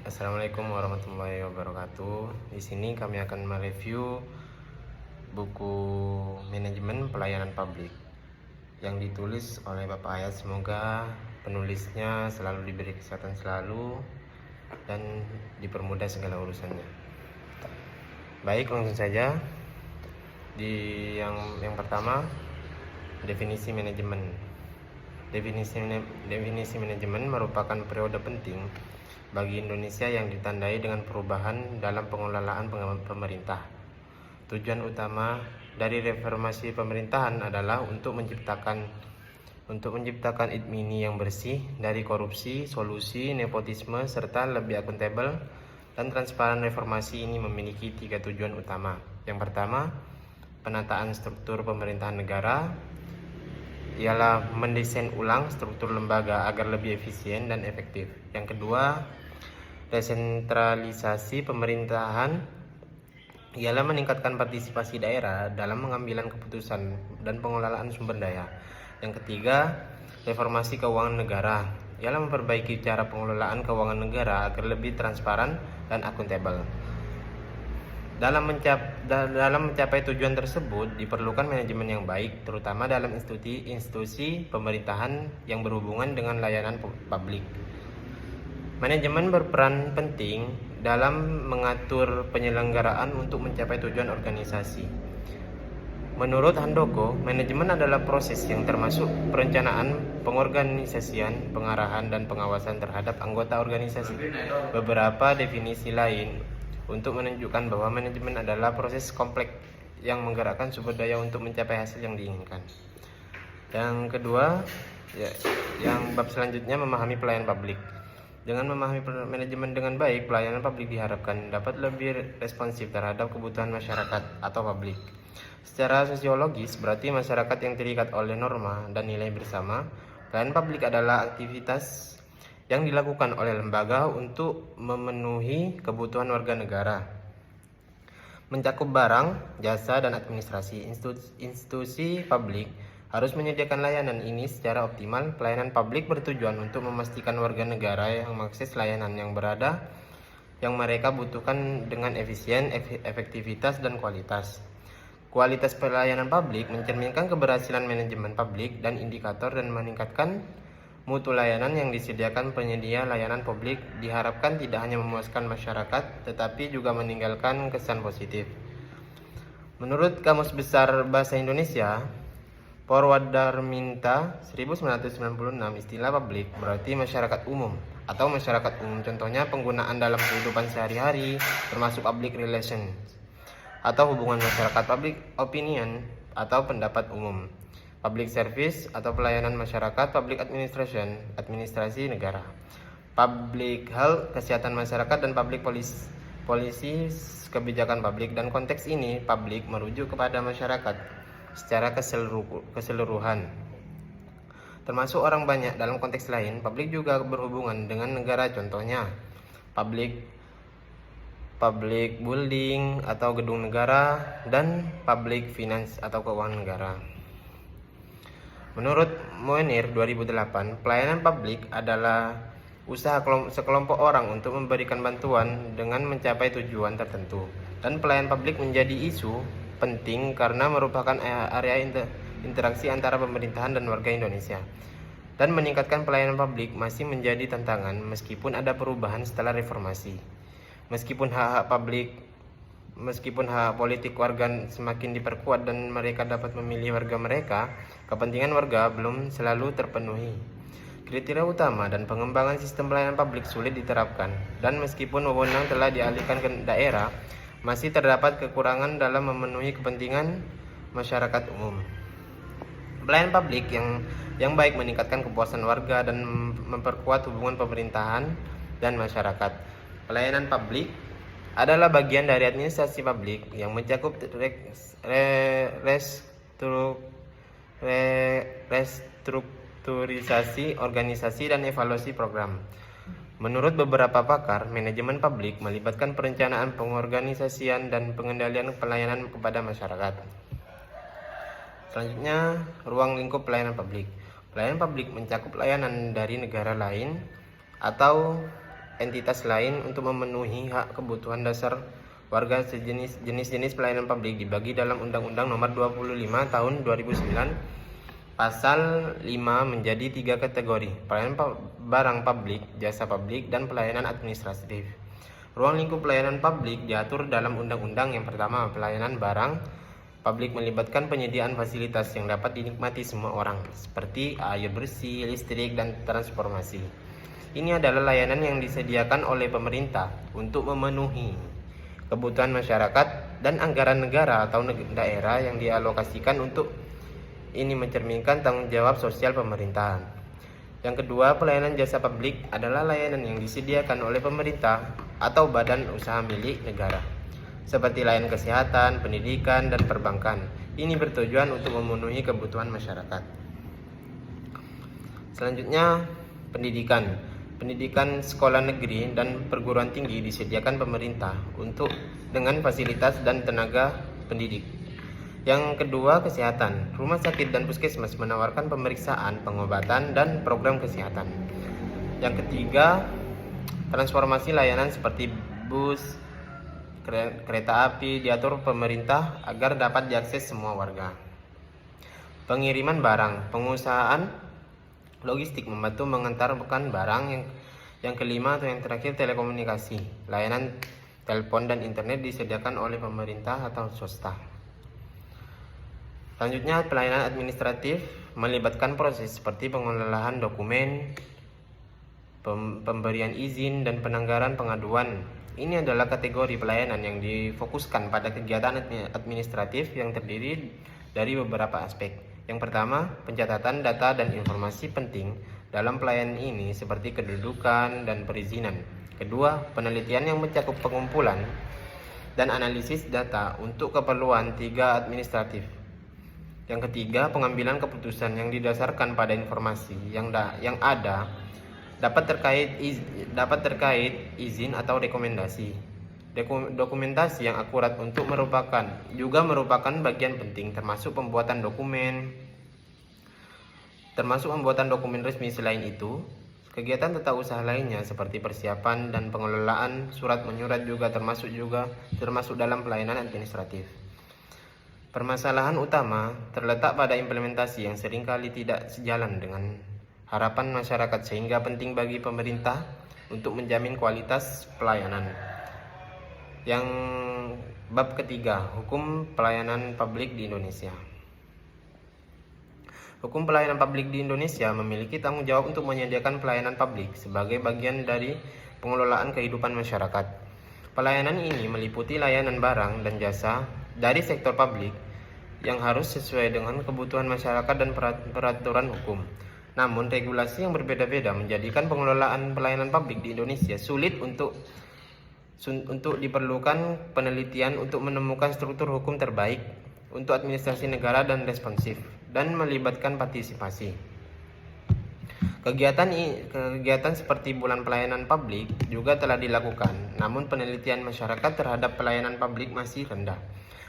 Assalamualaikum warahmatullahi wabarakatuh. Di sini kami akan mereview buku manajemen pelayanan publik yang ditulis oleh Bapak Ayat. Semoga penulisnya selalu diberi kesehatan selalu dan dipermudah segala urusannya. Baik, langsung saja. Di yang pertama, definisi manajemen. Definisi manajemen merupakan periode penting bagi Indonesia yang ditandai dengan perubahan dalam pengelolaan pemerintah. Tujuan utama dari reformasi pemerintahan adalah untuk menciptakan IDMINI yang bersih dari korupsi, solusi, nepotisme, serta lebih akuntabel dan transparan. Reformasi ini memiliki 3 tujuan utama. Yang pertama, penataan struktur pemerintahan negara, ialah mendesain ulang struktur lembaga agar lebih efisien dan efektif. Yang kedua, desentralisasi pemerintahan, ialah meningkatkan partisipasi daerah dalam pengambilan keputusan dan pengelolaan sumber daya. Yang ketiga, reformasi keuangan negara, ialah memperbaiki cara pengelolaan keuangan negara agar lebih transparan dan akuntabel. Dalam mencapai tujuan tersebut diperlukan manajemen yang baik, terutama dalam institusi pemerintahan yang berhubungan dengan layanan publik. Manajemen berperan penting dalam mengatur penyelenggaraan untuk mencapai tujuan organisasi. Menurut Handoko, manajemen adalah proses yang termasuk perencanaan, pengorganisasian, pengarahan, dan pengawasan terhadap anggota organisasi. Beberapa definisi lain untuk menunjukkan bahwa manajemen adalah proses kompleks yang menggerakkan sumber daya untuk mencapai hasil yang diinginkan. Yang kedua, yang bab selanjutnya, memahami pelayanan publik. Dengan memahami manajemen dengan baik, pelayanan publik diharapkan dapat lebih responsif terhadap kebutuhan masyarakat atau publik. Secara sosiologis, berarti masyarakat yang terikat oleh norma dan nilai bersama. Pelayanan publik adalah aktivitas yang dilakukan oleh lembaga untuk memenuhi kebutuhan warga negara, mencakup barang, jasa, dan administrasi. Institusi publik harus menyediakan layanan ini secara optimal. Pelayanan publik bertujuan untuk memastikan warga negara yang mengakses layanan yang mereka butuhkan dengan efisien, efektivitas, dan kualitas. Kualitas pelayanan publik mencerminkan keberhasilan manajemen publik dan indikator dan meningkatkan mutu layanan yang disediakan penyedia layanan publik. Diharapkan tidak hanya memuaskan masyarakat, tetapi juga meninggalkan kesan positif. Menurut Kamus Besar Bahasa Indonesia, Purwadarminta 1996, istilah publik berarti masyarakat umum atau masyarakat umum. Contohnya penggunaan dalam kehidupan sehari-hari, termasuk public relations atau hubungan masyarakat, public opinion atau pendapat umum, public service atau pelayanan masyarakat, public administration, administrasi negara, public health, kesehatan masyarakat, dan public policy, kebijakan publik. Dan konteks ini, publik merujuk kepada masyarakat secara keseluruhan, termasuk orang banyak. Dalam konteks lain, publik juga berhubungan dengan negara, contohnya public building atau gedung negara, dan public finance atau keuangan negara. Menurut Moenir 2008, pelayanan publik adalah usaha sekelompok orang untuk memberikan bantuan dengan mencapai tujuan tertentu. Dan pelayanan publik menjadi isu penting karena merupakan area interaksi antara pemerintahan dan warga Indonesia. Dan meningkatkan pelayanan publik masih menjadi tantangan meskipun ada perubahan setelah reformasi. Meskipun hak politik warga semakin diperkuat dan mereka dapat memilih warga mereka, kepentingan warga belum selalu terpenuhi. Kriteria utama dan pengembangan sistem pelayanan publik sulit diterapkan, dan meskipun wewenang telah dialihkan ke daerah, masih terdapat kekurangan dalam memenuhi kepentingan masyarakat umum. Pelayanan publik yang baik meningkatkan kepuasan warga dan memperkuat hubungan pemerintahan dan masyarakat. Pelayanan publik adalah bagian dari administrasi publik yang mencakup restrukturisasi organisasi dan evaluasi program. Menurut beberapa pakar, manajemen publik melibatkan perencanaan, pengorganisasian, dan pengendalian pelayanan kepada masyarakat. Selanjutnya, ruang lingkup pelayanan publik. Pelayanan publik mencakup layanan dari negara lain atau entitas lain untuk memenuhi hak kebutuhan dasar warga jenis-jenis pelayanan publik dibagi dalam Undang-Undang Nomor 25 Tahun 2009 Pasal 5 menjadi 3 kategori: pelayanan barang publik, jasa publik, dan pelayanan administratif. Ruang lingkup pelayanan publik diatur dalam undang-undang. Yang pertama, pelayanan barang publik melibatkan penyediaan fasilitas yang dapat dinikmati semua orang, seperti air bersih, listrik, dan transportasi. Ini adalah layanan yang disediakan oleh pemerintah untuk memenuhi kebutuhan masyarakat dan anggaran negara atau daerah yang dialokasikan untuk ini mencerminkan tanggung jawab sosial pemerintah. Yang kedua, pelayanan jasa publik adalah layanan yang disediakan oleh pemerintah atau badan usaha milik negara, seperti layanan kesehatan, pendidikan, dan perbankan. Ini bertujuan untuk memenuhi kebutuhan masyarakat. Selanjutnya, pendidikan. Pendidikan sekolah negeri dan perguruan tinggi disediakan pemerintah dengan fasilitas dan tenaga pendidik. Yang kedua, kesehatan. Rumah sakit dan puskesmas menawarkan pemeriksaan, pengobatan, dan program kesehatan. Yang ketiga, transformasi layanan seperti bus, kereta api diatur pemerintah agar dapat diakses semua warga. Pengiriman barang, pengusahaan logistik membantu mengantarkan barang. Yang kelima atau yang terakhir, telekomunikasi. Layanan telepon dan internet disediakan oleh pemerintah atau swasta. Selanjutnya, pelayanan administratif melibatkan proses seperti pengelolaan dokumen, pemberian izin, dan penanggaran pengaduan. Ini adalah kategori pelayanan yang difokuskan pada kegiatan administratif yang terdiri dari beberapa aspek. Yang pertama, pencatatan data dan informasi penting dalam pelayanan ini seperti kedudukan dan perizinan. Kedua, penelitian yang mencakup pengumpulan dan analisis data untuk keperluan administratif. Yang ketiga, pengambilan keputusan yang didasarkan pada informasi yang ada dapat terkait izin atau rekomendasi. Dokumentasi yang akurat juga merupakan bagian penting, termasuk pembuatan dokumen resmi. Selain itu, kegiatan tata usaha lainnya seperti persiapan dan pengelolaan surat menyurat juga termasuk dalam pelayanan administratif. Permasalahan utama terletak pada implementasi yang seringkali tidak sejalan dengan harapan masyarakat, sehingga penting bagi pemerintah untuk menjamin kualitas pelayanan. Yang bab ketiga, hukum pelayanan publik di Indonesia. Hukum pelayanan publik di Indonesia memiliki tanggung jawab untuk menyediakan pelayanan publik sebagai bagian dari pengelolaan kehidupan masyarakat. Pelayanan ini meliputi layanan barang dan jasa dari sektor publik yang harus sesuai dengan kebutuhan masyarakat dan peraturan hukum. Namun, regulasi yang berbeda-beda menjadikan pengelolaan pelayanan publik di Indonesia sulit. Untuk diperlukan penelitian untuk menemukan struktur hukum terbaik untuk administrasi negara dan responsif dan melibatkan partisipasi. Kegiatan seperti bulan pelayanan publik juga telah dilakukan, namun penelitian masyarakat terhadap pelayanan publik masih rendah.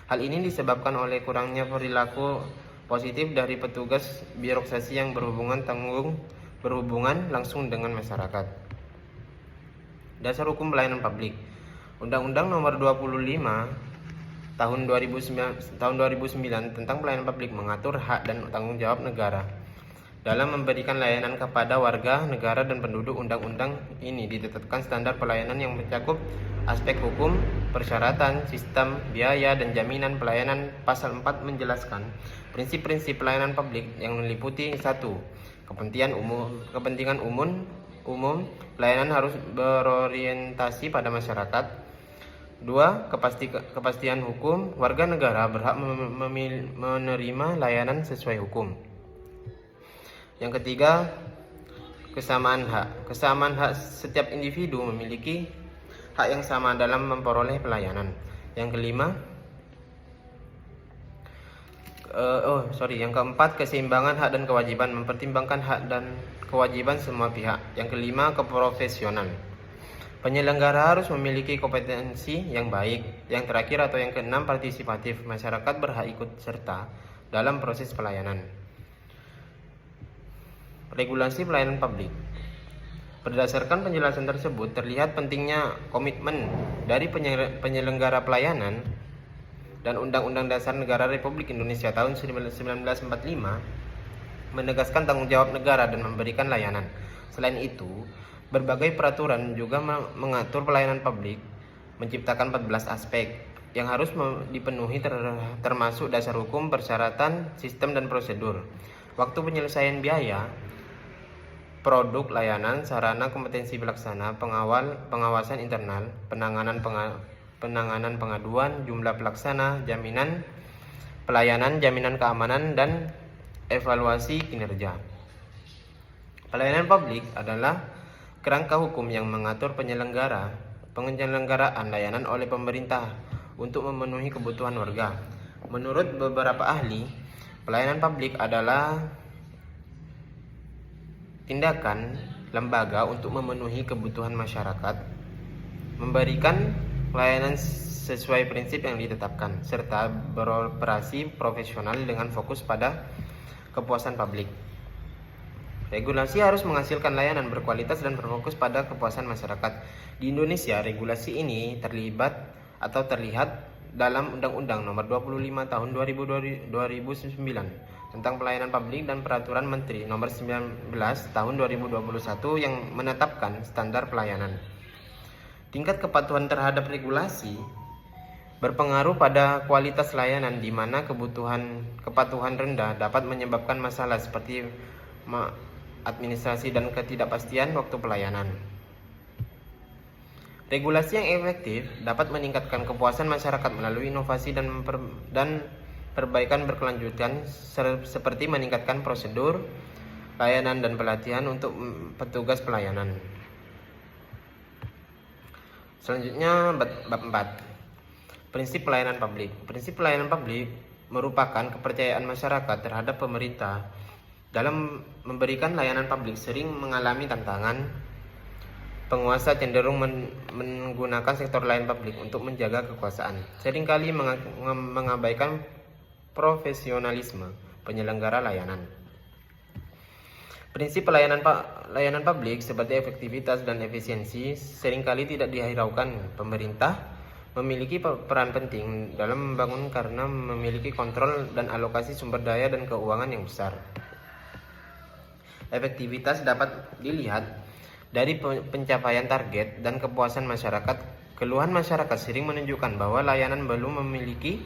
Hal ini disebabkan oleh kurangnya perilaku positif dari petugas birokrasi yang berhubungan langsung dengan masyarakat. Dasar hukum pelayanan publik. Undang-Undang Nomor 25 Tahun 2009 tentang pelayanan publik mengatur hak dan tanggung jawab negara dalam memberikan layanan kepada warga negara dan penduduk. Undang-undang ini ditetapkan standar pelayanan yang mencakup aspek hukum, persyaratan, sistem, biaya, dan jaminan pelayanan. Pasal 4 menjelaskan prinsip-prinsip pelayanan publik yang meliputi 1. Kepentingan umum, pelayanan harus berorientasi pada masyarakat. 2. Kepastian hukum, warga negara berhak menerima layanan sesuai hukum. Yang ketiga, kesamaan hak. Kesamaan hak, setiap individu memiliki hak yang sama dalam memperoleh pelayanan. Yang kelima, yang keempat, keseimbangan hak dan kewajiban, mempertimbangkan hak dan kewajiban semua pihak. Yang kelima, keprofesionalan. Penyelenggara harus memiliki kompetensi yang baik. Yang terakhir atau yang keenam, partisipatif. Masyarakat berhak ikut serta dalam proses pelayanan. Regulasi pelayanan publik. Berdasarkan penjelasan tersebut, terlihat pentingnya komitmen dari penyelenggara pelayanan dan Undang-Undang Dasar Negara Republik Indonesia tahun 1945 menegaskan tanggung jawab negara dan memberikan layanan. Selain itu, berbagai peraturan juga mengatur pelayanan publik, menciptakan 14 aspek yang harus dipenuhi termasuk dasar hukum, persyaratan, sistem, dan prosedur, waktu penyelesaian biaya, produk layanan, sarana, kompetensi pelaksana, pengawasan internal, penanganan pengaduan, jumlah pelaksana, jaminan pelayanan, jaminan keamanan, dan evaluasi kinerja. Pelayanan publik adalah kerangka hukum yang mengatur penyelenggaraan layanan oleh pemerintah untuk memenuhi kebutuhan warga. Menurut beberapa ahli, pelayanan publik adalah tindakan lembaga untuk memenuhi kebutuhan masyarakat, memberikan layanan sesuai prinsip yang ditetapkan, serta beroperasi profesional dengan fokus pada kepuasan publik. Regulasi harus menghasilkan layanan berkualitas dan berfokus pada kepuasan masyarakat. Di Indonesia, regulasi ini terlihat dalam Undang-Undang Nomor 25 Tahun 2009 tentang pelayanan publik dan Peraturan Menteri Nomor 19 Tahun 2021 yang menetapkan standar pelayanan. Tingkat kepatuhan terhadap regulasi berpengaruh pada kualitas layanan, di mana kepatuhan rendah dapat menyebabkan masalah seperti administrasi dan ketidakpastian waktu pelayanan. Regulasi yang efektif dapat meningkatkan kepuasan masyarakat melalui inovasi dan perbaikan berkelanjutan, seperti meningkatkan prosedur layanan dan pelatihan untuk petugas pelayanan. Selanjutnya bab 4. Prinsip pelayanan publik. Prinsip pelayanan publik merupakan kepercayaan masyarakat terhadap pemerintah. Dalam memberikan layanan publik sering mengalami tantangan. Penguasa cenderung menggunakan sektor layanan publik untuk menjaga kekuasaan, seringkali mengabaikan profesionalisme penyelenggara layanan. Prinsip pelayanan publik seperti efektivitas dan efisiensi seringkali tidak dihiraukan. Pemerintah memiliki peran penting dalam membangun karena memiliki kontrol dan alokasi sumber daya dan keuangan yang besar. Efektivitas dapat dilihat dari pencapaian target dan kepuasan masyarakat. Keluhan masyarakat sering menunjukkan bahwa layanan belum memiliki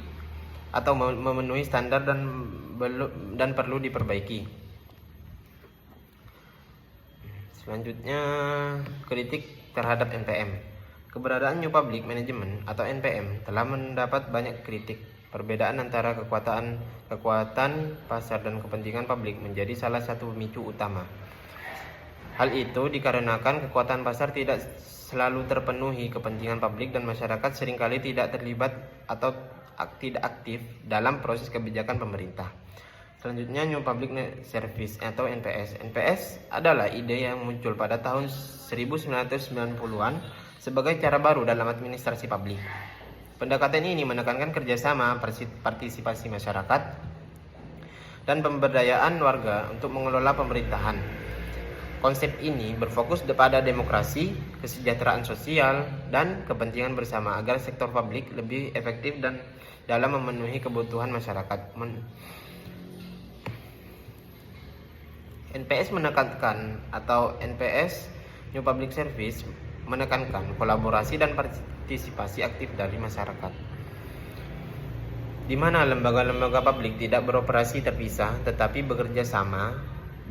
atau memenuhi standar dan perlu diperbaiki. Selanjutnya, kritik terhadap NPM. Keberadaan New Public Management atau NPM telah mendapat banyak kritik. Perbedaan antara kekuatan pasar dan kepentingan publik menjadi salah satu pemicu utama. Hal itu dikarenakan kekuatan pasar tidak selalu terpenuhi, kepentingan publik dan masyarakat seringkali tidak terlibat atau tidak aktif dalam proses kebijakan pemerintah. Selanjutnya, New Public Service atau NPS. NPS adalah ide yang muncul pada tahun 1990-an sebagai cara baru dalam administrasi publik. Pendekatan ini menekankan kerjasama, partisipasi masyarakat, dan pemberdayaan warga untuk mengelola pemerintahan. Konsep ini berfokus pada demokrasi, kesejahteraan sosial, dan kepentingan bersama agar sektor publik lebih efektif dan dalam memenuhi kebutuhan masyarakat. NPS New Public Service menekankan kolaborasi dan partisipasi aktif dari masyarakat, di mana lembaga-lembaga publik tidak beroperasi terpisah tetapi bekerja sama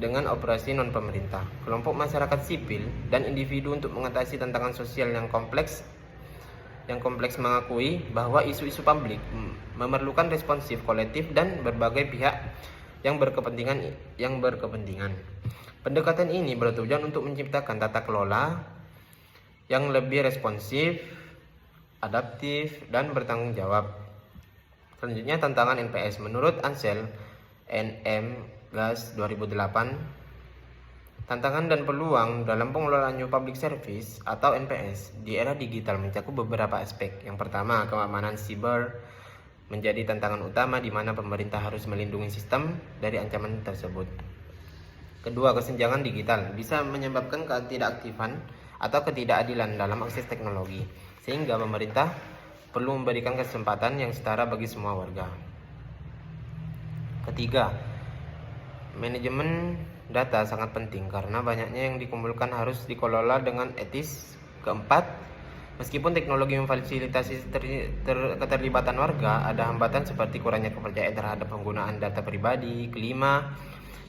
dengan operasi non-pemerintah, kelompok masyarakat sipil, dan individu untuk mengatasi tantangan sosial yang kompleks mengakui bahwa isu-isu publik memerlukan responsif kolektif dan berbagai pihak yang berkepentingan. Pendekatan ini bertujuan untuk menciptakan tata kelola yang lebih responsif, adaptif, dan bertanggung jawab. Selanjutnya, tantangan NPS. Menurut Ansel N.M. Gas 2008, tantangan dan peluang dalam pengelolaan New Public Service atau NPS di era digital mencakup beberapa aspek. Yang pertama, keamanan siber menjadi tantangan utama di mana pemerintah harus melindungi sistem dari ancaman tersebut. Kedua, kesenjangan digital bisa menyebabkan ketidakaktifan atau ketidakadilan dalam akses teknologi, sehingga pemerintah perlu memberikan kesempatan yang setara bagi semua warga. Ketiga, manajemen data sangat penting karena banyaknya yang dikumpulkan harus dikelola dengan etis. Keempat, meskipun teknologi memfasilitasi keterlibatan warga, ada hambatan seperti kurangnya kepercayaan terhadap penggunaan data pribadi. Kelima,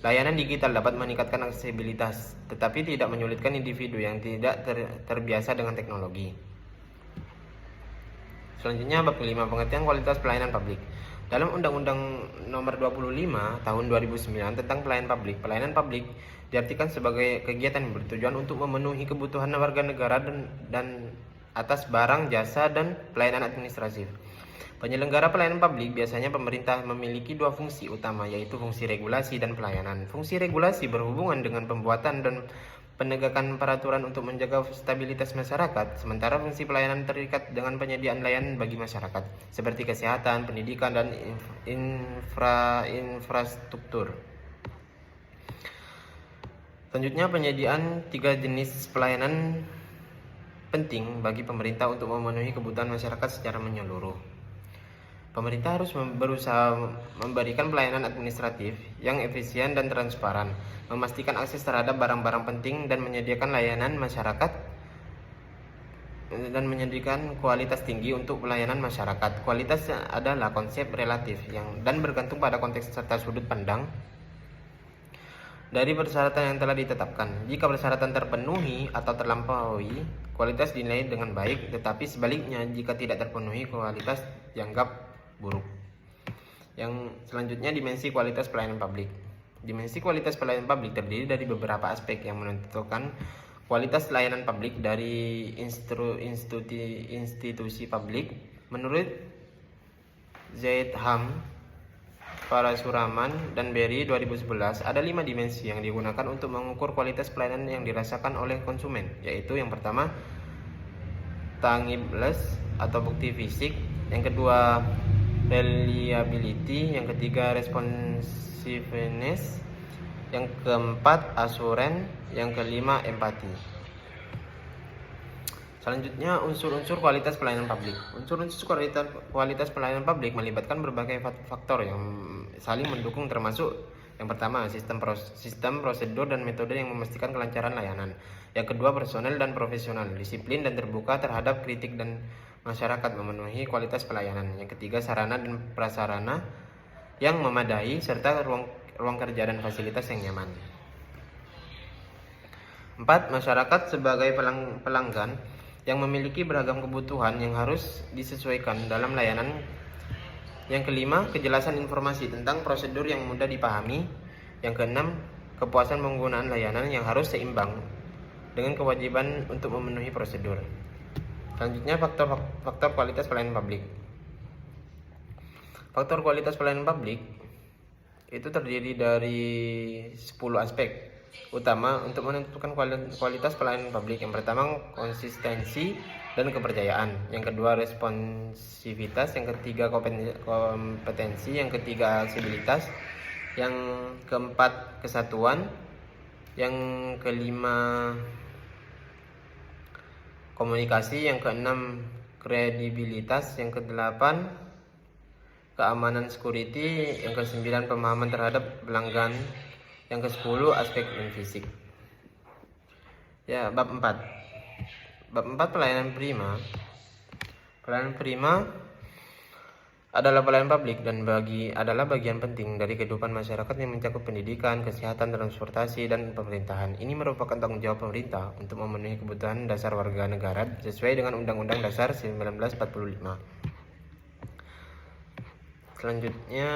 layanan digital dapat meningkatkan aksesibilitas, tetapi tidak menyulitkan individu yang tidak terbiasa dengan teknologi. Selanjutnya, bab kelima, pengertian kualitas pelayanan publik. Dalam Undang-Undang Nomor 25 Tahun 2009 tentang pelayanan publik diartikan sebagai kegiatan yang bertujuan untuk memenuhi kebutuhan warga negara dan atas barang, jasa, dan pelayanan administratif. Penyelenggara pelayanan publik biasanya pemerintah memiliki dua fungsi utama, yaitu fungsi regulasi dan pelayanan. Fungsi regulasi berhubungan dengan pembuatan dan penegakan peraturan untuk menjaga stabilitas masyarakat, sementara fungsi pelayanan terikat dengan penyediaan layanan bagi masyarakat, seperti kesehatan, pendidikan, dan infrastruktur. Selanjutnya, penyediaan 3 jenis pelayanan penting bagi pemerintah untuk memenuhi kebutuhan masyarakat secara menyeluruh. Pemerintah harus berusaha memberikan pelayanan administratif yang efisien dan transparan, memastikan akses terhadap barang-barang penting, dan menyediakan layanan masyarakat dan menyediakan kualitas tinggi untuk pelayanan masyarakat. Kualitas adalah konsep relatif dan bergantung pada konteks serta sudut pandang dari persyaratan yang telah ditetapkan. Jika persyaratan terpenuhi atau terlampaui, kualitas dinilai dengan baik, tetapi sebaliknya jika tidak terpenuhi, kualitas dianggap buruk. Yang selanjutnya, dimensi kualitas pelayanan publik. Dimensi kualitas pelayanan publik terdiri dari beberapa aspek yang menentukan kualitas layanan publik dari institusi publik. Menurut Zaidham, Parasuraman, dan Berry 2011, ada 5 dimensi yang digunakan untuk mengukur kualitas pelayanan yang dirasakan oleh konsumen, yaitu yang pertama, tangibles atau bukti fisik, yang kedua, reliability, yang ketiga, responsiveness, yang keempat, assurance, yang kelima, empati. Selanjutnya, unsur-unsur kualitas pelayanan publik. Unsur-unsur kualitas pelayanan publik melibatkan berbagai faktor yang saling mendukung, termasuk yang pertama, sistem prosedur dan metode yang memastikan kelancaran layanan. Yang kedua, personel dan profesional, disiplin dan terbuka terhadap kritik dan masyarakat memenuhi kualitas pelayanan. Yang ketiga, sarana dan prasarana yang memadai serta ruang kerja dan fasilitas yang nyaman. 4. Masyarakat sebagai pelanggan yang memiliki beragam kebutuhan yang harus disesuaikan dalam layanan. Yang kelima, kejelasan informasi tentang prosedur yang mudah dipahami. Yang keenam, kepuasan penggunaan layanan yang harus seimbang dengan kewajiban untuk memenuhi prosedur. Selanjutnya, faktor kualitas pelayanan publik. Faktor kualitas pelayanan publik itu terdiri dari 10 aspek utama untuk menentukan kualitas pelayanan publik. Yang pertama, konsistensi dan kepercayaan. Yang kedua, responsivitas. Yang ketiga, kompetensi. Yang ketiga, aksesibilitas. Yang keempat, kesatuan. Yang kelima, komunikasi. Yang keenam, kredibilitas. Yang kedelapan, keamanan security. Yang kesembilan, pemahaman terhadap pelanggan. Yang ke-10, aspek non-fisik. Ya, bab 4. Bab 4, pelayanan prima. Pelayanan prima adalah pelayanan publik dan adalah bagian penting dari kehidupan masyarakat yang mencakup pendidikan, kesehatan, transportasi, dan pemerintahan. Ini merupakan tanggung jawab pemerintah untuk memenuhi kebutuhan dasar warga negara sesuai dengan Undang-Undang Dasar 1945. Selanjutnya,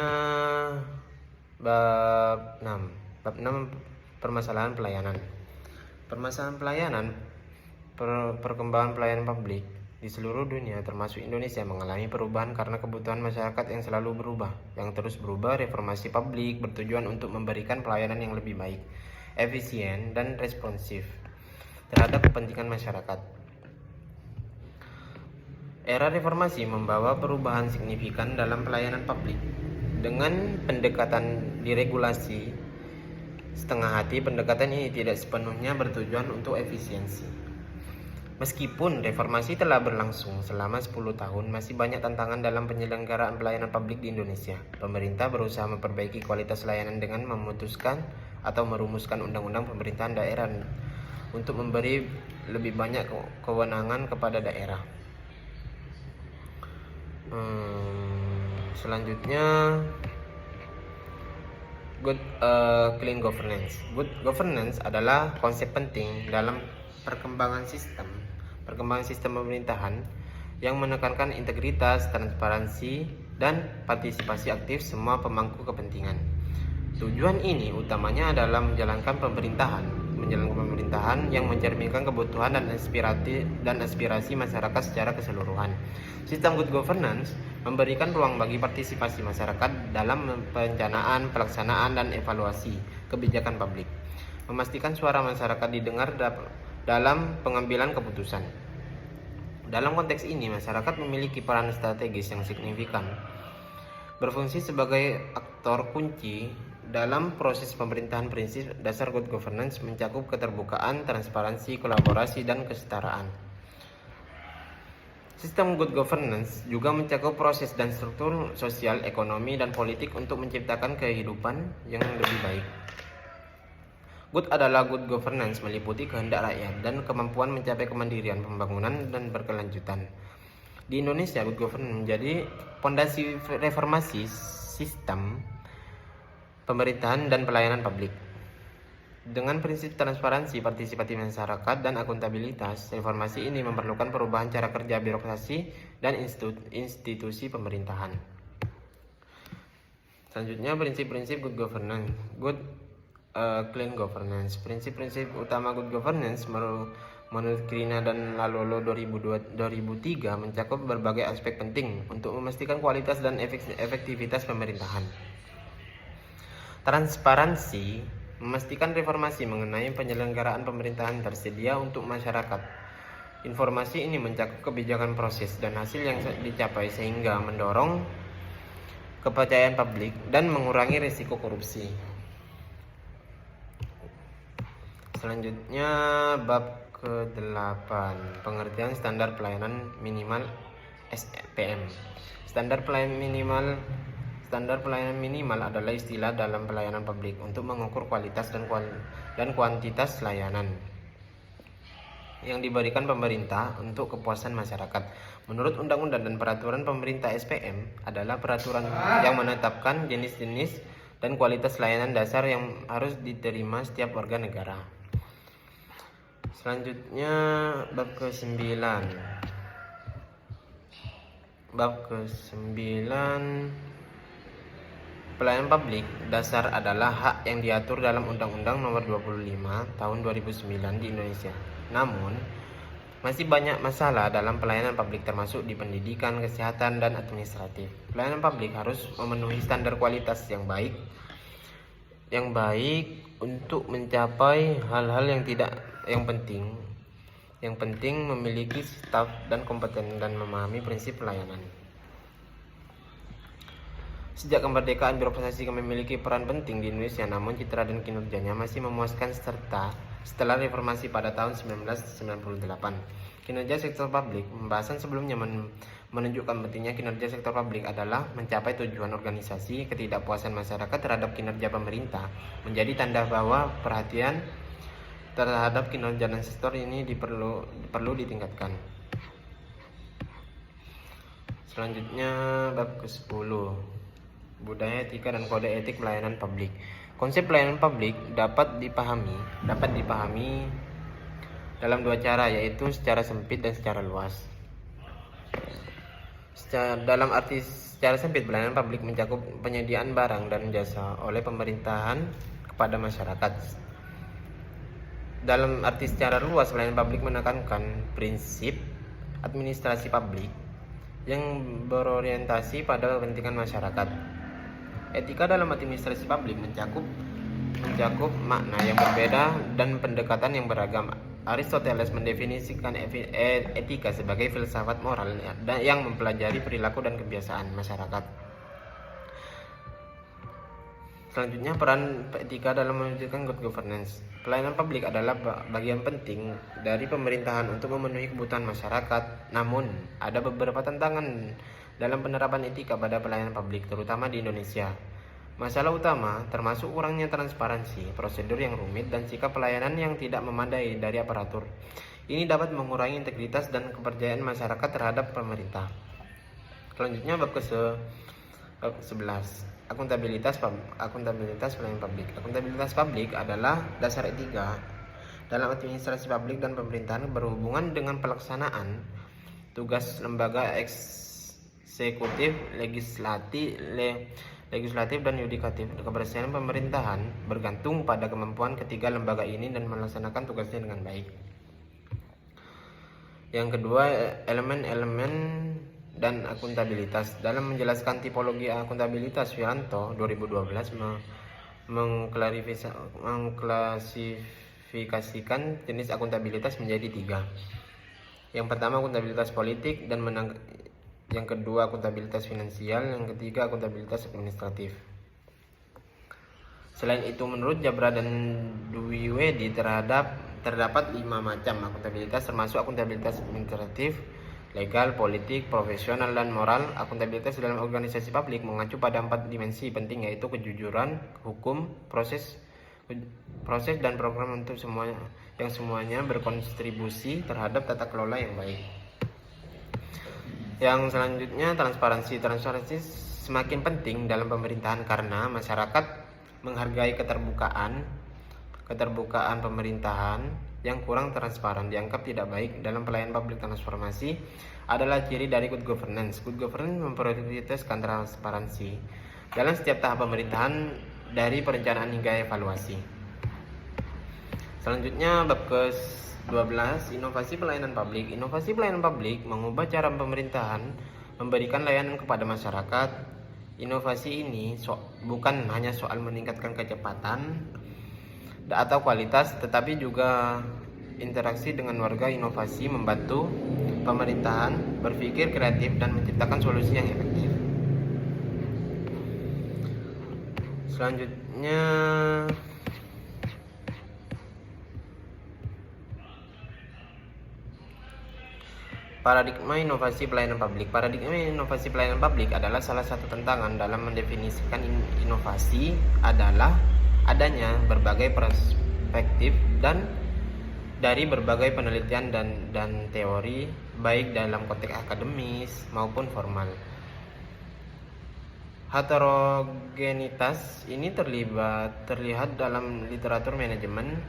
bab 6. Bab 6, permasalahan pelayanan. Permasalahan pelayanan, perkembangan pelayanan publik di seluruh dunia termasuk Indonesia mengalami perubahan karena kebutuhan masyarakat yang selalu berubah. Yang terus berubah, reformasi publik bertujuan untuk memberikan pelayanan yang lebih baik, efisien, dan responsif terhadap kepentingan masyarakat. Era reformasi membawa perubahan signifikan dalam pelayanan publik dengan pendekatan diregulasi Setengah hati, pendekatan ini tidak sepenuhnya bertujuan untuk efisiensi. Meskipun reformasi telah berlangsung selama 10 tahun, masih banyak tantangan dalam penyelenggaraan pelayanan publik di Indonesia. Pemerintah berusaha memperbaiki kualitas layanan dengan memutuskan atau merumuskan undang-undang pemerintahan daerah untuk memberi lebih banyak kewenangan kepada daerah. Selanjutnya, clean governance. Good governance adalah konsep penting dalam perkembangan sistem pemerintahan yang menekankan integritas, transparansi, dan partisipasi aktif semua pemangku kepentingan. Tujuan ini utamanya adalah menjalankan pemerintahan yang mencerminkan kebutuhan dan aspirasi masyarakat secara keseluruhan. Sistem good governance memberikan ruang bagi partisipasi masyarakat dalam perencanaan, pelaksanaan, dan evaluasi kebijakan publik, memastikan suara masyarakat didengar dalam pengambilan keputusan. Dalam konteks ini, masyarakat memiliki peran strategis yang signifikan, berfungsi sebagai aktor kunci dalam proses pemerintahan. Prinsip dasar good governance mencakup keterbukaan, transparansi, kolaborasi, dan kesetaraan. Sistem good governance juga mencakup proses dan struktur sosial, ekonomi, dan politik untuk menciptakan kehidupan yang lebih baik. Good governance meliputi kehendak rakyat dan kemampuan mencapai kemandirian, pembangunan, dan berkelanjutan. Di Indonesia, good governance menjadi fondasi reformasi sistem pemerintahan dan pelayanan publik. Dengan prinsip transparansi, partisipasi masyarakat, dan akuntabilitas, reformasi ini memerlukan perubahan cara kerja birokrasi dan institusi pemerintahan. Selanjutnya, prinsip-prinsip good governance. Clean governance. Prinsip-prinsip utama good governance menurut Krina dan Lalolo 2003 mencakup berbagai aspek penting untuk memastikan kualitas dan efektivitas pemerintahan. Transparansi memastikan reformasi mengenai penyelenggaraan pemerintahan tersedia untuk masyarakat. Informasi ini mencakup kebijakan, proses, dan hasil yang dicapai sehingga mendorong kepercayaan publik dan mengurangi risiko korupsi. Selanjutnya, bab ke-8, pengertian standar pelayanan minimal SPM. Standar pelayanan minimal adalah istilah dalam pelayanan publik untuk mengukur kualitas dan kuantitas layanan yang diberikan pemerintah untuk kepuasan masyarakat. Menurut undang-undang dan peraturan pemerintah, SPM adalah peraturan yang menetapkan jenis-jenis dan kualitas layanan dasar yang harus diterima setiap warga negara. Selanjutnya, bab ke-9. Pelayanan publik dasar adalah hak yang diatur dalam Undang-Undang Nomor 25 Tahun 2009 di Indonesia. Namun, masih banyak masalah dalam pelayanan publik termasuk di pendidikan, kesehatan, dan administratif. Pelayanan publik harus memenuhi standar kualitas yang baik untuk mencapai hal-hal yang penting memiliki staf dan kompeten dan memahami prinsip pelayanan. Sejak kemerdekaan, birokrasi memiliki peran penting di Indonesia, namun citra dan kinerjanya masih memuaskan setelah reformasi pada tahun 1998. Kinerja sektor publik. Pembahasan sebelumnya menunjukkan pentingnya kinerja sektor publik adalah mencapai tujuan organisasi. Ketidakpuasan masyarakat terhadap kinerja pemerintah menjadi tanda bahwa perhatian terhadap kinerja dan sektor ini perlu ditingkatkan. Selanjutnya, bab ke-10, budaya, etika, dan kode etik pelayanan publik. Konsep pelayanan publik dapat dipahami dalam dua cara, yaitu secara sempit dan secara luas. Dalam arti secara sempit, pelayanan publik mencakup penyediaan barang dan jasa oleh pemerintahan kepada masyarakat. Dalam arti secara luas, pelayanan publik menekankan prinsip administrasi publik yang berorientasi pada kepentingan masyarakat. Etika dalam administrasi publik mencakup makna yang berbeda dan pendekatan yang beragam. Aristoteles mendefinisikan etika sebagai filsafat moral yang mempelajari perilaku dan kebiasaan masyarakat. Selanjutnya, peran etika dalam mewujudkan good governance. Pelayanan publik adalah bagian penting dari pemerintahan untuk memenuhi kebutuhan masyarakat. Namun, ada beberapa tantangan dalam penerapan etika pada pelayanan publik, terutama di Indonesia. Masalah utama termasuk kurangnya transparansi, prosedur yang rumit, dan sikap pelayanan yang tidak memadai dari aparatur. Ini dapat mengurangi integritas dan kepercayaan masyarakat terhadap pemerintah. Selanjutnya, bab 11. Akuntabilitas pelayanan publik. Akuntabilitas publik adalah dasar etika dalam administrasi publik dan pemerintahan berhubungan dengan pelaksanaan tugas lembaga eksekutif, legislatif dan yudikatif. Keberhasilan pemerintahan bergantung pada kemampuan ketiga lembaga ini dan melaksanakan tugasnya dengan baik. Yang kedua, elemen-elemen dan akuntabilitas. Dalam menjelaskan tipologi akuntabilitas, Wiranto 2012 mengklasifikasikan jenis akuntabilitas menjadi 3. Yang pertama, akuntabilitas politik, dan yang kedua, akuntabilitas finansial, yang ketiga, akuntabilitas administratif. Selain itu, menurut Jabra dan Dwi Wedi terdapat 5 macam akuntabilitas, termasuk akuntabilitas administratif, legal, politik, profesional, dan moral. Akuntabilitas dalam organisasi publik mengacu pada 4 dimensi penting, yaitu kejujuran, hukum, proses dan program untuk semuanya berkontribusi terhadap tata kelola yang baik. Yang selanjutnya, transparansi. Transparansi semakin penting dalam pemerintahan karena masyarakat menghargai keterbukaan pemerintahan. Yang kurang transparan dianggap tidak baik. Dalam pelayanan publik, transformasi adalah ciri dari good governance. Good governance memprioritaskan transparansi dalam setiap tahap pemerintahan, dari perencanaan hingga evaluasi. Selanjutnya, bab ke-12, inovasi pelayanan publik. Inovasi pelayanan publik mengubah cara pemerintahan memberikan layanan kepada masyarakat. Inovasi ini bukan hanya soal meningkatkan kecepatan atau kualitas, tetapi juga interaksi dengan warga. Inovasi membantu pemerintahan berpikir kreatif dan menciptakan solusi yang efektif. Selanjutnya, paradigma inovasi pelayanan publik. Paradigma inovasi pelayanan publik adalah salah satu tantangan dalam mendefinisikan inovasi adalah adanya berbagai perspektif dan dari berbagai penelitian dan teori, baik dalam konteks akademis maupun formal. Heterogenitas ini terlihat dalam literatur manajemen,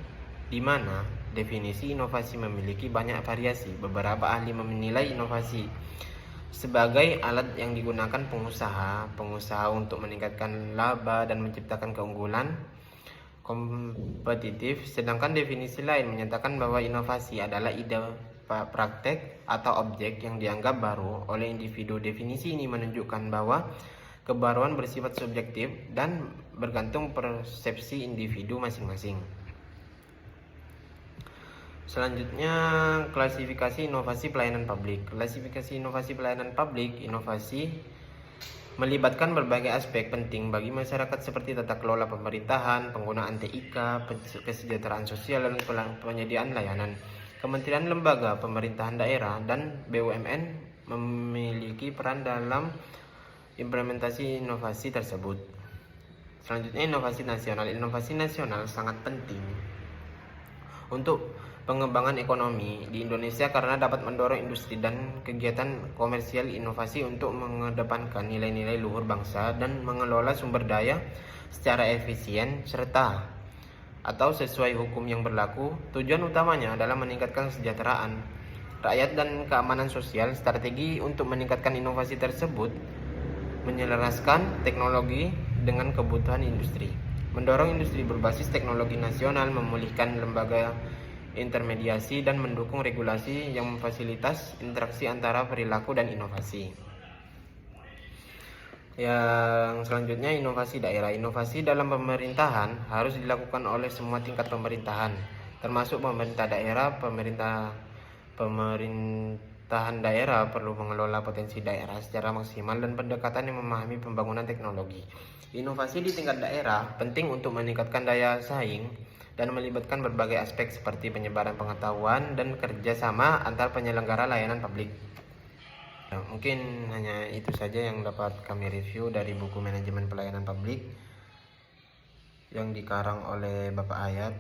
di mana definisi inovasi memiliki banyak variasi. Beberapa ahli menilai inovasi sebagai alat yang digunakan pengusaha untuk meningkatkan laba dan menciptakan keunggulan kompetitif, sedangkan definisi lain menyatakan bahwa inovasi adalah ide, praktek, atau objek yang dianggap baru oleh individu. Definisi ini menunjukkan bahwa kebaruan bersifat subjektif dan bergantung persepsi individu masing-masing. Selanjutnya, klasifikasi inovasi pelayanan publik. Klasifikasi inovasi pelayanan publik. Inovasi melibatkan berbagai aspek penting bagi masyarakat seperti tata kelola pemerintahan, penggunaan TIK, kesejahteraan sosial, dan penyediaan layanan. Kementerian, lembaga pemerintahan daerah, dan BUMN memiliki peran dalam implementasi inovasi tersebut. Selanjutnya, inovasi nasional. Inovasi nasional sangat penting untuk pengembangan ekonomi di Indonesia karena dapat mendorong industri dan kegiatan komersial. Inovasi untuk mengedepankan nilai-nilai luhur bangsa dan mengelola sumber daya secara efisien serta atau sesuai hukum yang berlaku. Tujuan utamanya adalah meningkatkan kesejahteraan rakyat dan keamanan sosial. Strategi untuk meningkatkan inovasi tersebut menyelaraskan teknologi dengan kebutuhan industri, mendorong industri berbasis teknologi nasional, memulihkan lembaga intermediasi, dan mendukung regulasi yang memfasilitas interaksi antara perilaku dan inovasi. Yang selanjutnya, inovasi daerah. Inovasi dalam pemerintahan harus dilakukan oleh semua tingkat pemerintahan, termasuk pemerintah daerah, Pemerintahan daerah perlu mengelola potensi daerah secara maksimal dan pendekatan yang memahami pembangunan teknologi. Inovasi di tingkat daerah penting untuk meningkatkan daya saing dan melibatkan berbagai aspek seperti penyebaran pengetahuan dan kerjasama antar penyelenggara layanan publik. Nah, mungkin hanya itu saja yang dapat kami review dari buku Manajemen Pelayanan Publik yang dikarang oleh Bapak Ayat.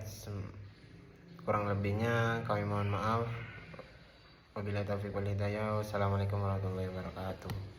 Kurang lebihnya kami mohon maaf. Wabillahi taufiq wal hidayah. Wassalamualaikum warahmatullahi wabarakatuh.